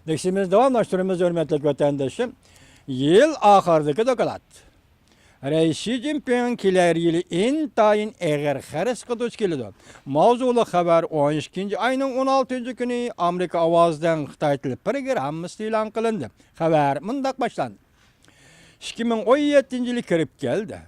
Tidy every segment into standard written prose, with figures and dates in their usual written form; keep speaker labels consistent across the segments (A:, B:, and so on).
A: Dersimiz davamlaştırımız hürmetli vatandaşım. Yıl ahırdaki dokalat. Reis Xi Jinping keler yılı intayin eğer xeres kıdıç kelidi. Mavzulu haber 12. ayının 16. günü Amerika avazdan Xitay tili programması ilan kılındı. Haber mındak başlandı. 2017 yılı kirip geldi.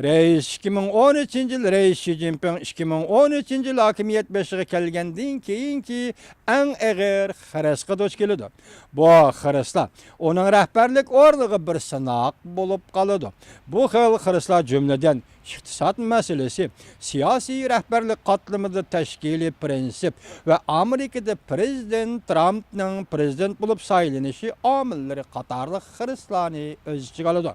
A: Reis 2013 yıl Reis Xi Jinping 2013 yıl hakimiyet beşiğe kelgenden keyinki en eğer xeresqa doç kelidi. Bu xeresla onun rehberlik orlığı bir sınak bulup kalıdı. Bu xil xeresla cümleden iktisat meselesi, siyasi rehberlik katlamıda teşkili prensip ve Amerika'da Prezident Trump'nın prezident bulup saylanışı amilleri qatarlı xereslarını öz içine aldı.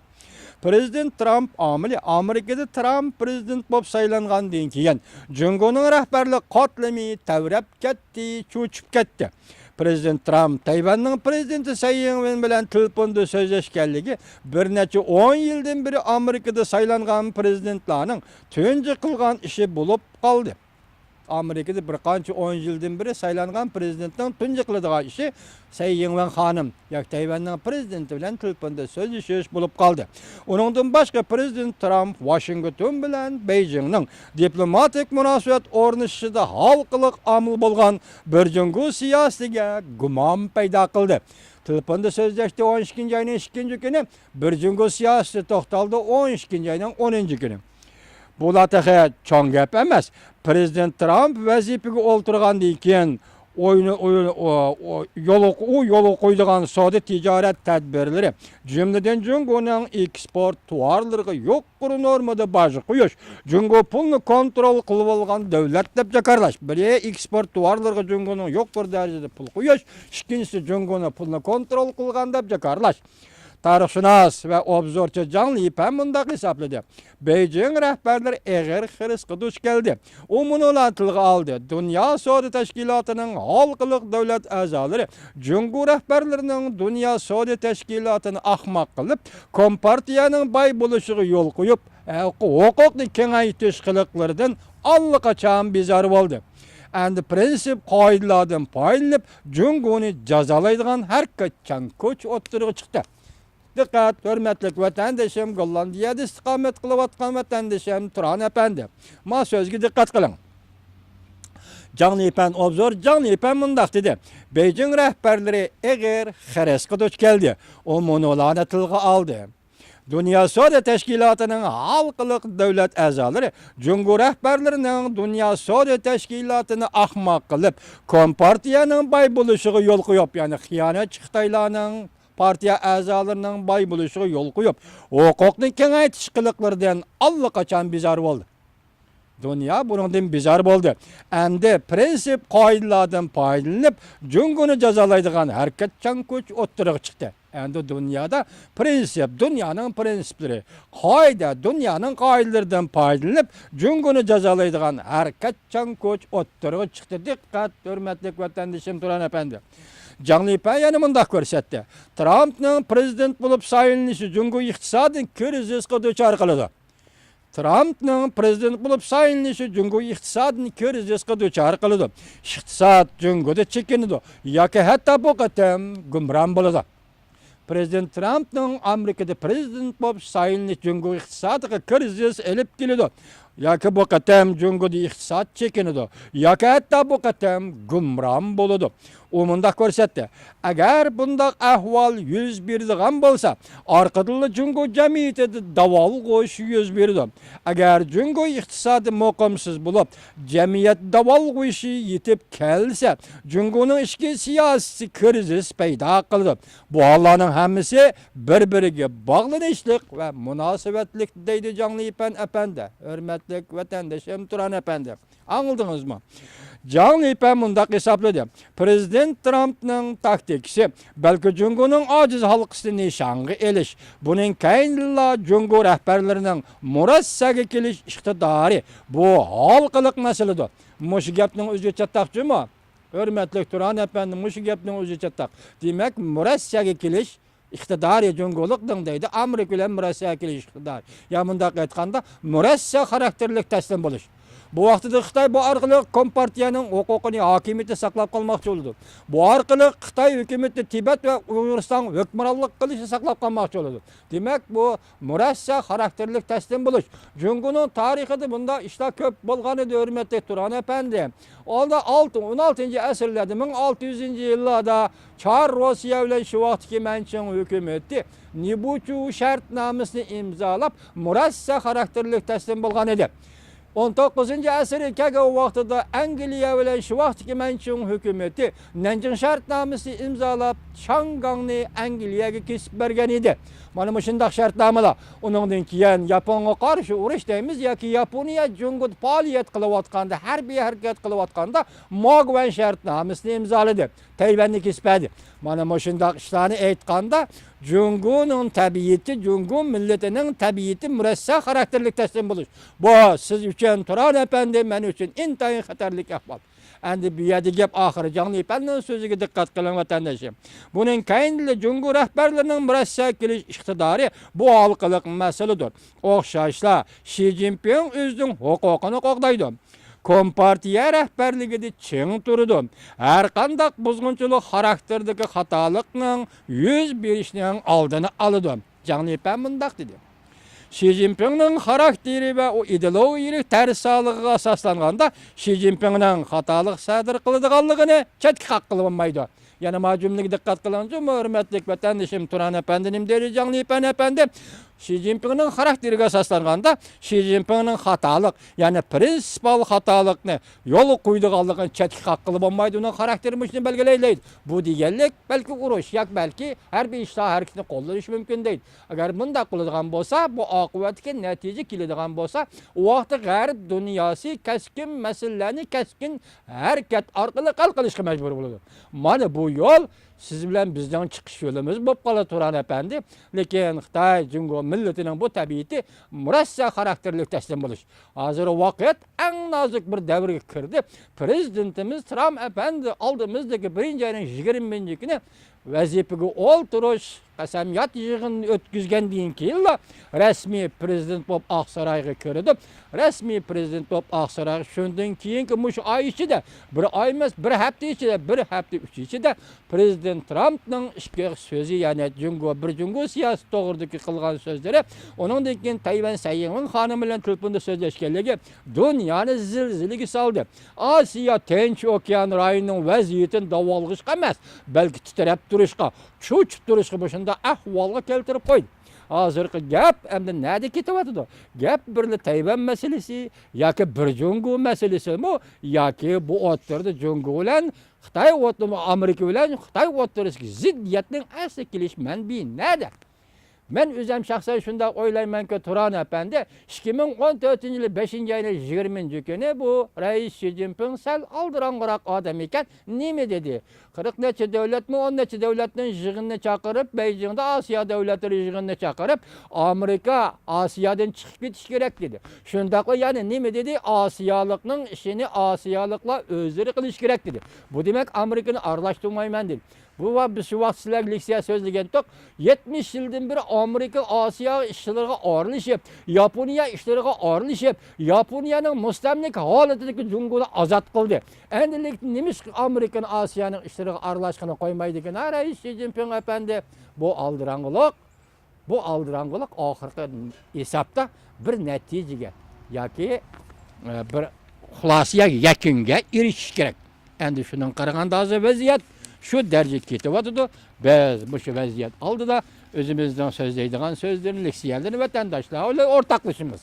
A: Prezident Trump amili Amerika'da Trump prezident bolup saylangandan keyin Jungo'nun rehberlik qatlami tavrab ketdi, cho'chib ketdi. Prezident Trump Tayvan'ın prezidenti Tsai Ing-wen bilen telefonda sözleşkenligi bir neçe 10 yıldan beri Amerika'da saylangan prezidentlarning tunji qilgan ishi bulup kaldı. Amerika'da bir qancha 10 yıldan beri saylangan prezidentning tunji qiladigan ishi Tsai Ing-wen hanım yak Tayvan'ın prezidenti bilen telefonda sözleşiş bulup kaldı. Onundan başka Prezident Trump Washington bilen Beijing'nin diplomatik münasebet ornışıda halkılık amıl bolgan bir jungu siyasetiga gumon payda kıldı. Telefonda sözleşti 12. ayının 2. günü, bir jungu siyaseti toxtaldı 12. ayının 10. günü. Bu lataqa çoğun gap emas. Prezident Trump vazifege olturgandan keyin yolu koyduğun savdo ticaret tedbirleri cümleden Jungo'nun eksport tuarları yok kuru normada başı koyuş. Jungo pulunu kontrol kılıp algan devlet dep jakarlaş. Biri eksport tuarları Jungo'nun yok bir derecede pul koyuş. İkincisi Jungo'nun pulunu kontrol kılgan dep jakarlaş. Tarixşunas ve obzorçu Zhang Lipen mundaq hesapladı. Beijing rehberleri eğer xeresqa duç geldi. O bunu tilga aldı. Dünya Savdo Teşkilatı'nın halkılık devlet azaları Jungo rehberlerinin Dünya Savdo Teşkilatı'nı ahmak kılıp Kompartiyanın bay buluşuğu yol koyup hukukni kengaytiş kılıklardan allaqachon bizar oldu. Endi prensip qoidalardan paylanıp Jungo'ni jazolaydigan harqachon koç o'ttirigi chiqdi. Dikkat, hürmetli vatandaşım, Gollandiyada istikamet kılıvatkan vatandaşım Turan Efendi. Ma sözge dikkat kılın. Zhang Lipen obzor, Zhang Lipen mundaq dedi. Beijing rehberleri eğer xeresqa duç geldi. O monolana tilga aldı. Dünya Savdo Teşkilatı'nın halkılık devlet azaları Jungo rehberlerinin Dünya Savdo Teşkilatı'nı ahmak kılıp Kompartiyanın bay buluşuğu yol koyup yani hıyanet Xitaylarının partiya azalarının bay buluşuğu yol koyup hukukni kengaytiş kılıklardan allaqachon bizar oldu. Dünya bundan bizar boldu. Endi prensip qoidalardan paylanıp Jungo'nu jazolaydigan harqatchan koç o'ttiriga chiqdi. Endi dünyada prensip, dünyanın prensipleri, qoida, dünyanın qoidalaridan paylanıp Jungo'nu jazolaydigan harqatchan koç o'ttiriga chiqdi. Dikkat, hürmetli vatandaşım Turan Efendi. Zhang Lipen yana mundaq ko'rsatdi. Trump'ning prezident bulup saylanışı Jungo iqtisodini krizisga duchor qiladi. Trump'ning prezident bulup saylanışı Jungo iqtisodini krizisga duchor qiladi. Iqtisod Jungoda chekinadi yoki hatto bu qatam gumron bo'ladi. Prezident Trump'ning Amerikada prezident bulup saylanışı Jungo iqtisodiga krizis elib keladi. Yoki bu qatam Jungoda iqtisod chekinadi yoki hatto bu qatam gumron bo'ladi. O mundaq ko'rsatdi. Agar bundaq ahvol yuz beradigan bo'lsa, orqadagi Jungo jamiyatida davol qo'yish yuz beradi. Agar Jungo iqtisodi muqimsiz bo'lib, jamiyat davol qo'yishi yetib kelsa, Jungoning ichki siyosiy krizis paydo qiladi. Bu hollarning hammasi bir-biriga bog'lanishlik va munosabatlik deydi Zhang Lipen Efendi. Hurmatli vatandoshim Turan Efendi. Anladingizmi? Zhang Lipen mundaq hesapladı. Prezident Trump'ның taktikisi belki Jungo'nun aciz halkısını nişanğı eliş. Bunun kayınlıla Jungo rehberlerinin murassaga keliş iktidarı bu halkılık meseledir. Muşu gapning özü çattaqçı mı? Hürmetli Turan Efendi muşu gapning özü çattaq. Demek murassaga keliş iqtidarı Jungoluk'dan deydi. Amerika ile murassaga keliş iqtidarı. Ya mundaq aytganda murassa karakterlik teslim buluş. Bu vaqtida Xitoy bu orqali Kompartiyaning huquqini, hokimiyatini saqlab qolmoqchi bo'ldi. Bu orqali Xitoy hukumatı Tibet va Uyg'uriston hukmronlik qilishini saqlab qolmoqchi bo'ldi. Demak, bu murassa xarakterli taslim bo'lish. Jungoning tarixida bunda ishlar ko'p bo'lgan edi, hurmatli Turan apandi. Olda 16-asrlarda 1600-yillarda Çar Rossiya bilan shu vaqtdagi Manchun hukumati Nibuchu shartnomasini imzolab, murassa xarakterli taslim bo'lgan edi. 19-asr ekan o vaqtida Angliya bilan shu vaqtdagi Manchun hukumati Nanjing shartnomasini imzolab, Shangangni Angliyaga kesib bergan edi. Mana shunday shartnomalar. Uningdan keyin Yaponga qarshi urush deymiz yoki Yaponiya Jungoda faoliyat qilayotganda, harbiy harakat qilayotganda Mogvan shartnomasini imzoladi. Tayvanni kesbadi. Mana shunday ishlarni aytganda Jungoning tabiati, Jungo millatining tabiati murassa xarakterli taslim bo'lish. Bu siz uchun Turan apandi, men uchun intayin xatarlik ahvol. Endi bu yerda gap oxiri Janlipanning so'ziga diqqat qiling vatandoshim. Buning kayinli Jungo rahbarlarining murassa kelish iqtidori bu halqaliq masaladir. O'xshashlar Xi Jinping o'zining huquqini qo'g'daydi. Kompartiya rahbarligida ching turdi. Har qanday buzg'unchilik xarakterdagi xatolikning yuz berishning oldini oladi. Janlipan mundaq dedi. Xi Jinpingning xarakteri va o ideologiyalik tarsolig'iga asoslanganda Xi Jinpingning xatolik sodir qiladiganligini chetga haq qilib olmaydi. Yana ma jumlaga diqqat qilingchi, hurmatli vatandoshim Turan apandining dedi Janlipan apandi. Xi Jinpingning xarakteriga asoslanganda Xi Jinpingning xatolik, ya'ni prinsipal xatolikni yo'l qo'ydiganligini chetga haq qilib olmaydi, uning xarakterini shuni belgilaydi. Bu deganlik balki urush yoki balki harbiy ishlar harakatini qo'llash mumkin deydi. Agar bunday qiladigan bo'lsa, bu oqibatga natija keladigan bo'lsa, u vaqtda g'arb dunyosi kaskin masalalarni kaskin harakat orqali hal qilishga majbur bo'ladi. Mana bu yo'l siz bilan bizning chiqish yo'limiz bo'lib qoladi Turan apandi. Lekin Xitoy Jungo millatining bu tabiati murassa xarakterli taslim bo'lish. Hozir vaqt eng nozik bir davrga kirdi. Prezidentimiz Trump apandi oldimizdagi 1-ayning 20-kuni vazifaga o'ltirish qasamyat yig'inini o'tkazgandan keyin rasmiy prezident bo'lib Oqsaroyga kirdi. Rasmiy prezident bo'lib Oqsaroyga shundan keyingi mush oy ichida, bir oy emas, bir hafta ichida, bir hafta ichida prezident Trumpning ishga so'zi, ya'ni bir Jungo siyosati to'g'ridagi qilgan so'zlari, uningdan keyin Tayvan Sayyin xonim bilan telefonda so'zlashganligi dunyoni zilzilaga soldi. Osiyo Tinch okean rayoning vaziyatini davolg'ishga emas, balki titrab turishga, cho'chib turishga shunda ahvolga keltirib qo'ydi. Hozirgi gap endi nada ketyapti? Gap birli Tayvan masalasi yoki bir Jungo masalasimi yoki bu o'rtada Jungo bilan Xitoy o'rtada Amerika bilan Xitoy o'rtasidagi ziddiyatning asli kelish manbai nada? Men o'zim shaxsan shunday o'ylaymanki, Turan apandi 2014-yil 5-ayning 20-kuni bu rais Xi Jinping sal oldiranroq odam ekan. Nima dedi? 40 necha davlatmi, 10 necha davlatning yig'inini chaqirib, Beijingda Osiyo davlatlari yig'inini chaqirib, Amerika Osiyodan chiqib ketish kerak dedi. Shundaqla ya'ni nima dedi? Osiyolikning ishini Osiyoliklar o'zlari qilish kerak dedi. Bu demak Amerikani aralashtirmayman dedi. Bu biz şu vaqt sizlar leksiya so'zlagan to'q 70 yildan beri Amerika Osiyo ishlariga aralashib, Yaponiya ishlariga aralashib, Yaponiyaning mustamlik holatidagi Jungoni ozod qildi. Endi nima Amerikaning Osiyoning ishlariga aralashishini qo'ymaydi ekan. Rais Xi Jinping apandi bu aldirang'ilik oxirgi hisobda bir natijaga yoki bir xulosaga yakunga erishish kerak. Endi shundan qaraganda hozir vaziyat şu darajaga ketyapti. Biz bu shu vaziyat oldida o'zimizdan so'zlaydigan so'zlarni, leksiyalarni vatandoshlar bilan o'rtoqlashimiz.